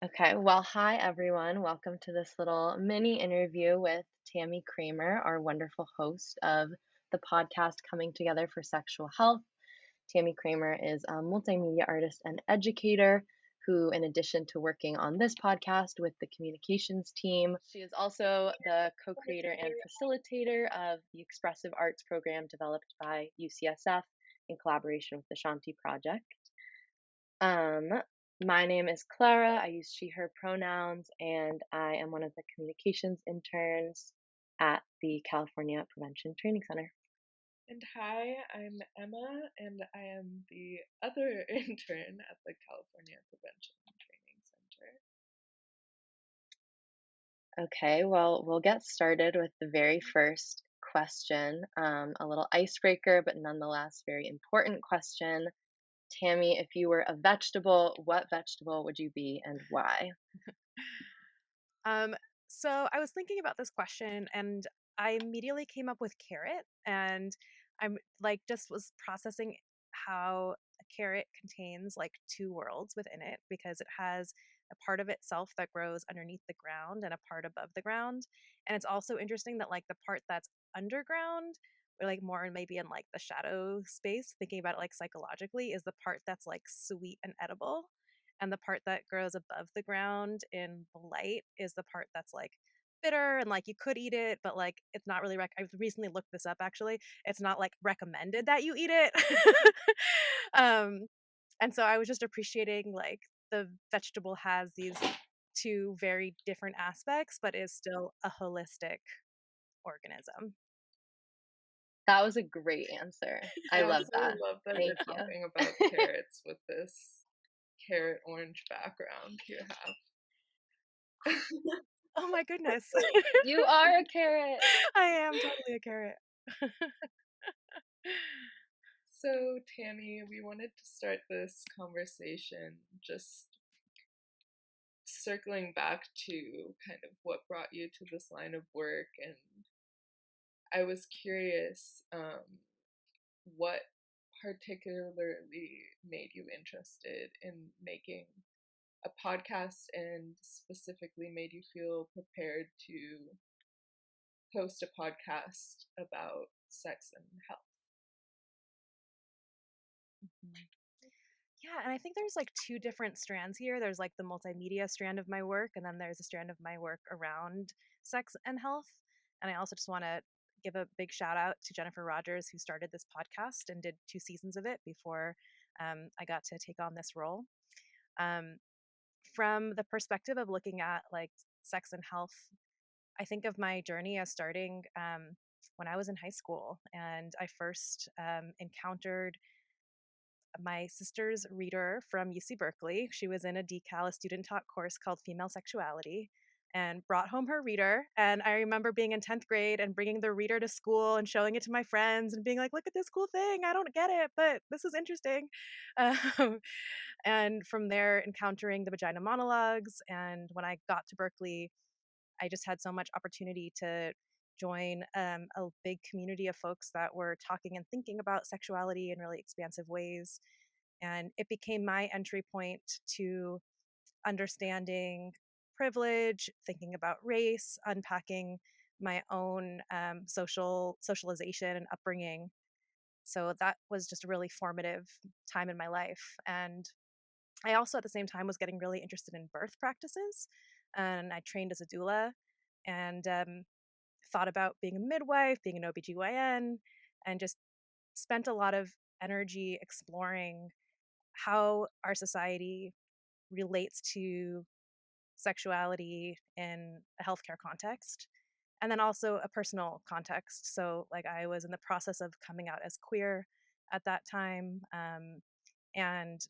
Okay, well, hi everyone. Welcome to this little mini interview with Tammy Kremer, our wonderful host of the podcast Coming Together for Sexual Health. Tammy Kremer is a multimedia artist and educator who, in addition to working on this podcast with the communications team, she is also the co creator and facilitator of the expressive arts program developed by UCSF in collaboration with the Shanti Project. Um, my name is Clara. I use she, her pronouns, and I am one of the communications interns at the California Prevention Training Center. And hi, I'm Emma, and I am the other intern at the California Prevention Training Center. Okay, well, we'll get started with the very first question. A little icebreaker, but nonetheless very important question. Tammy, if you were a vegetable, what vegetable would you be and why? Um, so I was thinking about this question and I immediately came up with carrot and I'm like just was processing how a carrot contains like two worlds within it because it has a part of itself that grows underneath the ground and a part above the ground. And it's also interesting that like the part that's underground or like more maybe in like the shadow space, thinking about it like psychologically, is the part that's like sweet and edible, and the part that grows above the ground in the light is the part that's like bitter and like you could eat it, but like it's not really I recently looked this up actually. It's not like recommended that you eat it. um and so I was just appreciating like the vegetable has these two very different aspects but is still a holistic organism. That was a great answer. I I love also that. love that you're Thank you. talking about carrots with this carrot orange background you have. Oh my goodness. You are a carrot. I am totally a carrot. So, Tammy, we wanted to start this conversation just circling back to kind of what brought you to this line of work. And I was curious, what particularly made you interested in making a podcast and specifically made you feel prepared to host a podcast about sex and health. Mhm. Yeah, and I think there's like two different strands here. There's like the multimedia strand of my work, and then there's a strand of my work around sex and health. And I also just want to give a big shout out to Jennifer Rogers, who started this podcast and did 2 seasons of it before I got to take on this role. Um, from the perspective of looking at like sex and health, I think of my journey as starting when I was in high school, and I first encountered my sister's reader from UC Berkeley. She was in a decal, a student taught course called Female Sexuality, and brought home her reader. And I remember being in 10th grade and bringing the reader to school and showing it to my friends and being like, look at this cool thing. I don't get it, but this is interesting. Um, and from there, encountering the vagina monologues. And when I got to Berkeley, I just had so much opportunity to join a big community of folks that were talking and thinking about sexuality in really expansive ways. And it became my entry point to understanding privilege, thinking about race, unpacking my own socialization and upbringing. So that was just a really formative time in my life. And I also at the same time was getting really interested in birth practices. And I trained as a doula and thought about being a midwife, being an OBGYN, and just spent a lot of energy exploring how our society relates to sexuality in a healthcare context, and then also a personal context. So, like, I was in the process of coming out as queer at that time, and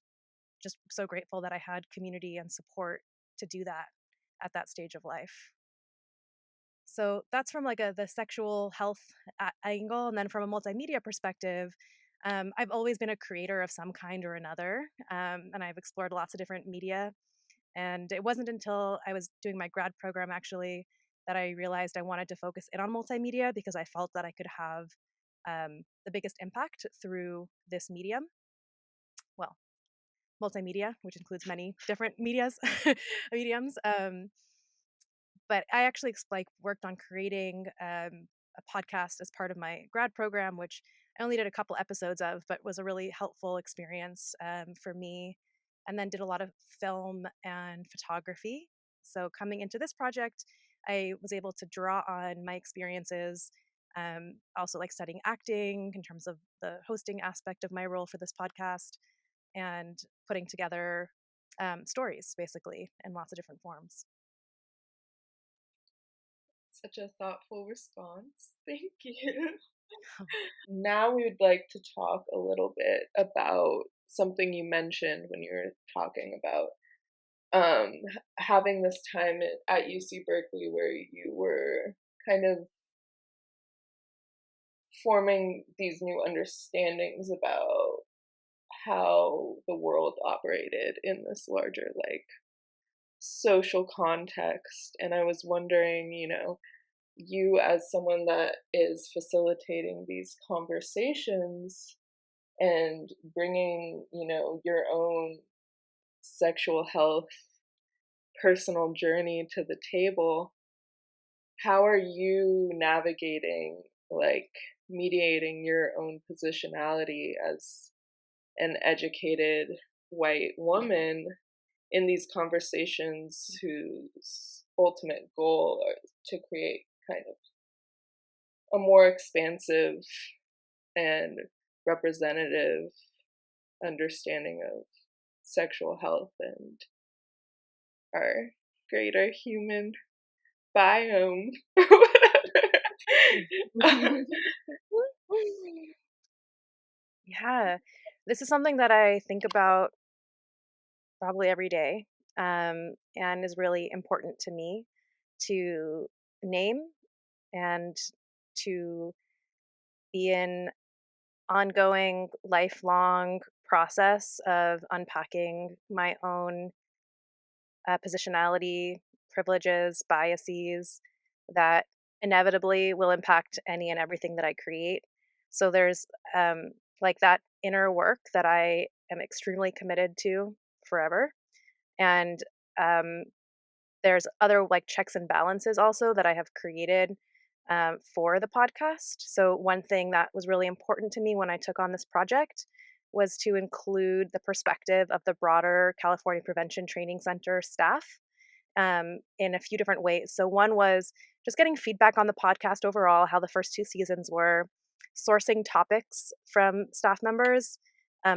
just so grateful that I had community and support to do that at that stage of life. So that's from like the sexual health angle, and then from a multimedia perspective, I've always been a creator of some kind or another, and I've explored lots of different media. And it wasn't until I was doing my grad program actually that I realized I wanted to focus in on multimedia because I felt that I could have the biggest impact through this medium. Well, multimedia, which includes many different mediums. But I actually worked on creating a podcast as part of my grad program, which I only did a couple episodes of, but was a really helpful experience for me. And then did a lot of film and photography. So coming into this project, I was able to draw on my experiences. Also, like studying acting in terms of the hosting aspect of my role for this podcast, and putting together stories basically in lots of different forms. Such a thoughtful response. Thank you. Now we would like to talk a little bit about something you mentioned when you were talking about having this time at UC Berkeley where you were kind of forming these new understandings about how the world operated in this larger, like, social context. And I was wondering, you as someone that is facilitating these conversations and bringing, your own sexual health personal journey to the table, how are you navigating, like, mediating your own positionality as an educated white woman in these conversations whose ultimate goal are to create kind of a more expansive and representative understanding of sexual health and our greater human biome? Yeah, this is something that I think about probably every day, and is really important to me to name and to be in ongoing, lifelong process of unpacking my own positionality, privileges, biases that inevitably will impact any and everything that I create. So there's like that inner work that I am extremely committed to forever. And um, there's other like checks and balances also that I have created for the podcast. So, one thing that was really important to me when I took on this project was to include the perspective of the broader California Prevention Training Center staff in a few different ways. So, one was just getting feedback on the podcast overall, how the first two seasons were, sourcing topics from staff members,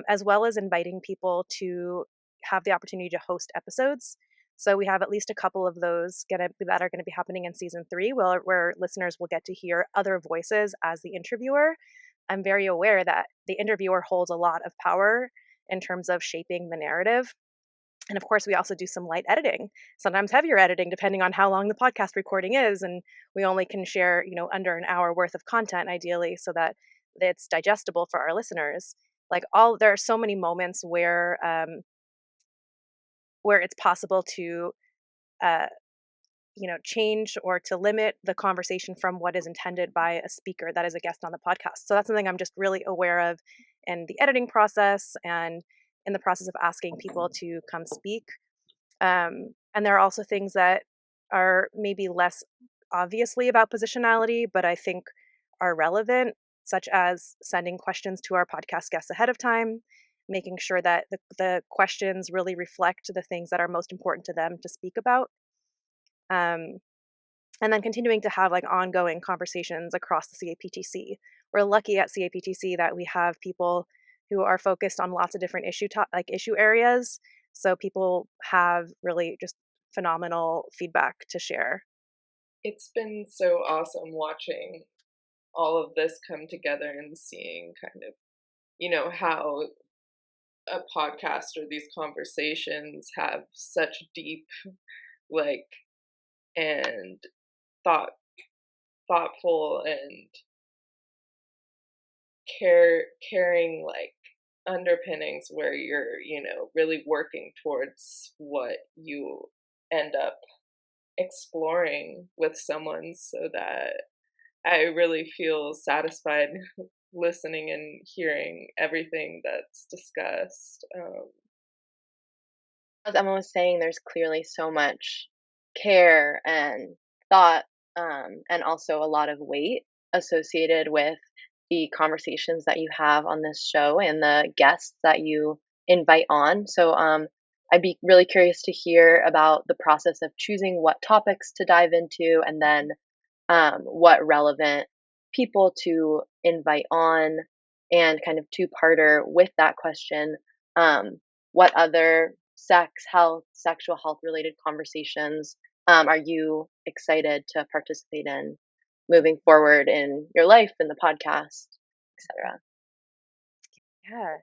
as well as inviting people to have the opportunity to host episodes. So we have at least a couple of those that are going to be happening in season 3, where listeners will get to hear other voices as the interviewer. I'm very aware that the interviewer holds a lot of power in terms of shaping the narrative. And of course, we also do some light editing, sometimes heavier editing, depending on how long the podcast recording is. And we only can share, under an hour worth of content, ideally, so that it's digestible for our listeners. There are so many moments where it's possible to, uh, change or to limit the conversation from what is intended by a speaker that is a guest on the podcast. So that's something I'm just really aware of in the editing process and in the process of asking people to come speak. And there are also things that are maybe less obviously about positionality, but I think are relevant, such as sending questions to our podcast guests ahead of time, making sure that the questions really reflect the things that are most important to them to speak about. Um, and then continuing to have like ongoing conversations across the CAPTC. We're lucky at CAPTC that we have people who are focused on lots of different issue areas. So people have really just phenomenal feedback to share. It's been so awesome watching all of this come together and seeing kind of, how a podcast or these conversations have such deep, like, and thoughtful and caring, like, underpinnings where you're, really working towards what you end up exploring with someone, so that I really feel satisfied listening and hearing everything that's discussed. as Emma was saying, there's clearly so much care and thought, and also a lot of weight associated with the conversations that you have on this show and the guests that you invite on. So, I'd be really curious to hear about the process of choosing what topics to dive into, and then what relevant people to invite on, and kind of two-parter with that question, what other sex health, sexual health related conversations are you excited to participate in moving forward in your life, in the podcast, etc. Yeah.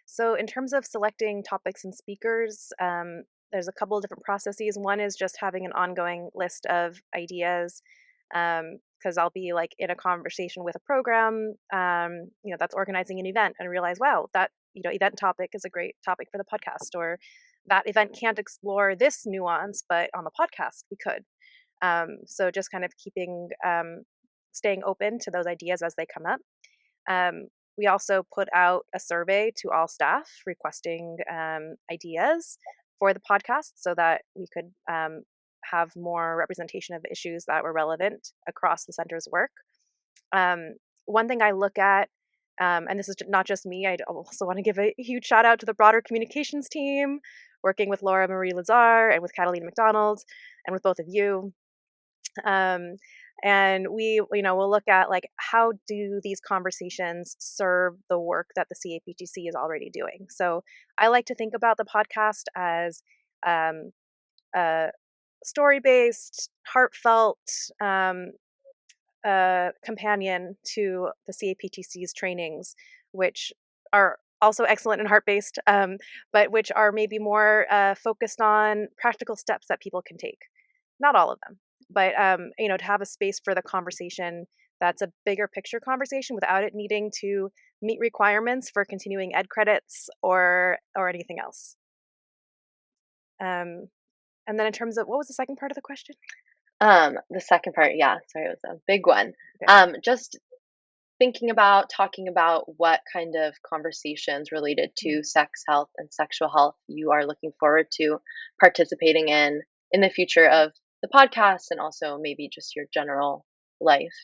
So, in terms of selecting topics and speakers, there's a couple of different processes. One is just having an ongoing list of ideas, because I'll be like in a conversation with a program, that's organizing an event, and realize, wow, that event topic is a great topic for the podcast, or that event can't explore this nuance, but on the podcast we could. So, just kind of staying open to those ideas as they come up. We also put out a survey to all staff requesting ideas for the podcast so that we could have more representation of issues that were relevant across the center's work. One thing I look at, and this is not just me, I also want to give a huge shout out to the broader communications team, working with Laura Marie Lazar and with Catalina McDonald and with both of you. Um, and we'll look at like, how do these conversations serve the work that the CAPTC is already doing. So I like to think about the podcast as um, a story based, heartfelt companion to the CAPTC's trainings, which are also excellent and heart based, but which are maybe more focused on practical steps that people can take. Not all of them, but to have a space for the conversation that's a bigger picture conversation without it needing to meet requirements for continuing ed credits or anything else. And then in terms of, what was the second part of the question? The second part, yeah, sorry, it was a big one. Okay. Just thinking about talking about what kind of conversations related to sex health and sexual health you are looking forward to participating in the future of the podcast, and also maybe just your general life.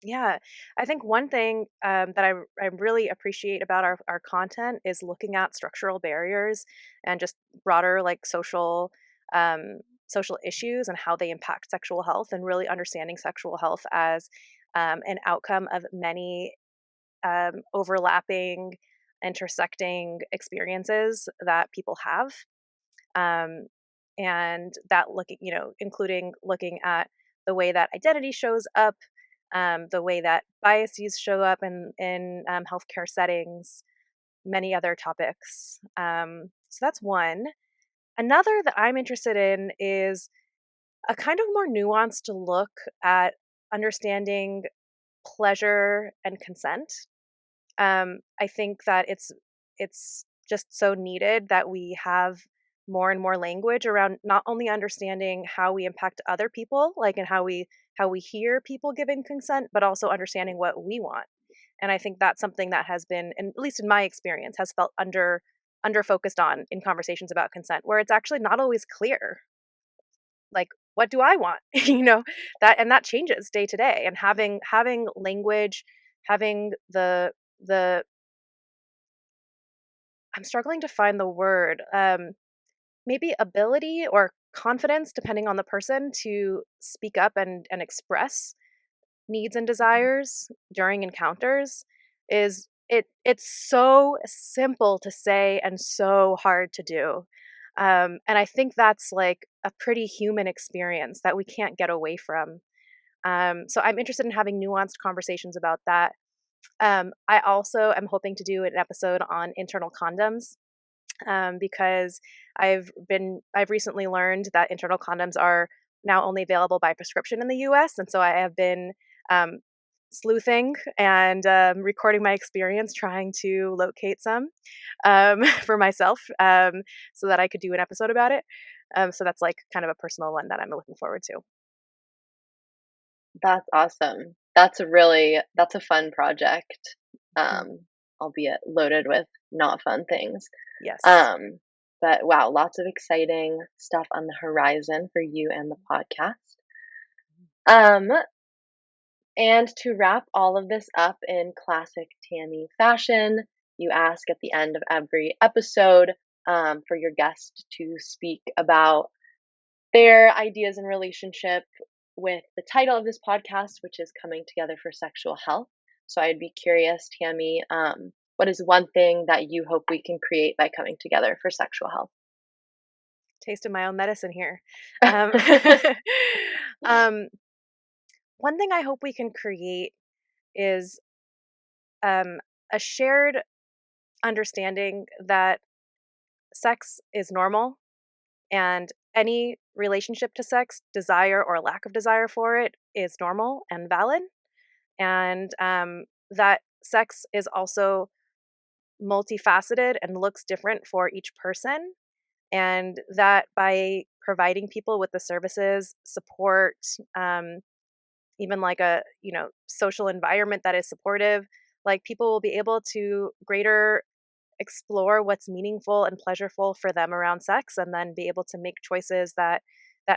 Yeah, I think one thing that I really appreciate about our content is looking at structural barriers and just broader like social issues and how they impact sexual health, and really understanding sexual health as an outcome of many overlapping, intersecting experiences that people have, um, and that including looking at the way that identity shows up, the way that biases show up in healthcare settings, many other topics. So that's one. Another that I'm interested in is a kind of more nuanced look at understanding pleasure and consent. I think that it's just so needed that we have more and more language around not only understanding how we impact other people, like, and how we hear people giving consent, but also understanding what we want. And I think that's something that has been, and at least in my experience, has felt under focused on in conversations about consent, where it's actually not always clear. Like, what do I want? That changes day to day. And having language, having the I'm struggling to find the word. Maybe ability or confidence, depending on the person, to speak up and express needs and desires during encounters it's so simple to say and so hard to do. And I think that's like a pretty human experience that we can't get away from. So I'm interested in having nuanced conversations about that. I also am hoping to do an episode on internal condoms, because I've recently learned that internal condoms are now only available by prescription in the U.S., and so I have been um, sleuthing and recording my experience trying to locate some for myself, so that I could do an episode about it. So that's like kind of a personal one that I'm looking forward to. That's awesome. That's a fun project, Mhm. albeit loaded with not fun things. Yes. Um, But wow, lots of exciting stuff on the horizon for you and the podcast. Um, and to wrap all of this up in classic Tammy fashion, you ask at the end of every episode for your guest to speak about their ideas in relationship with the title of this podcast, which is Coming Together for Sexual Health. So I'd be curious, Tammy, what is one thing that you hope we can create by coming together for sexual health? Tasting my own medicine here. Um, um, one thing I hope we can create is um, a shared understanding that sex is normal and any relationship to sex, desire or lack of desire for it, is normal and valid. And that sex is also multifaceted and looks different for each person. And that by providing people with the services, support, even like a social environment that is supportive, like people will be able to greater explore what's meaningful and pleasurable for them around sex, and then be able to make choices that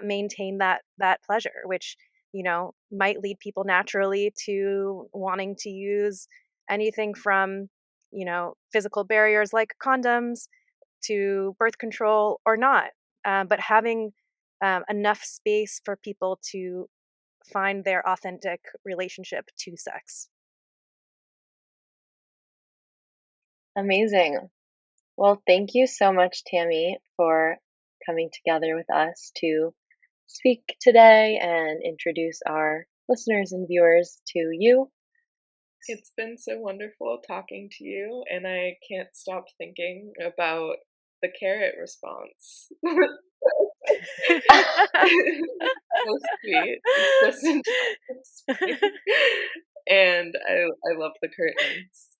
maintain that pleasure, which might lead people naturally to wanting to use anything from physical barriers like condoms to birth control or not, but having enough space for people to find their authentic relationship to sex. Amazing. Well, thank you so much, Tammy, for coming together with us to speak today and introduce our listeners and viewers to you. It's been so wonderful talking to you, and I can't stop thinking about the carrot response. So sweet. It's so sweet. And I love the curtains.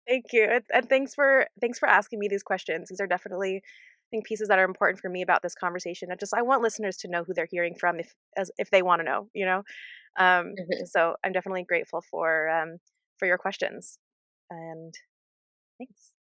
Thank you, and thanks for asking me these questions. These are definitely, I think, pieces that are important for me about this conversation. I want listeners to know who they're hearing from, if they want to know. So I'm definitely grateful for your questions, and thanks.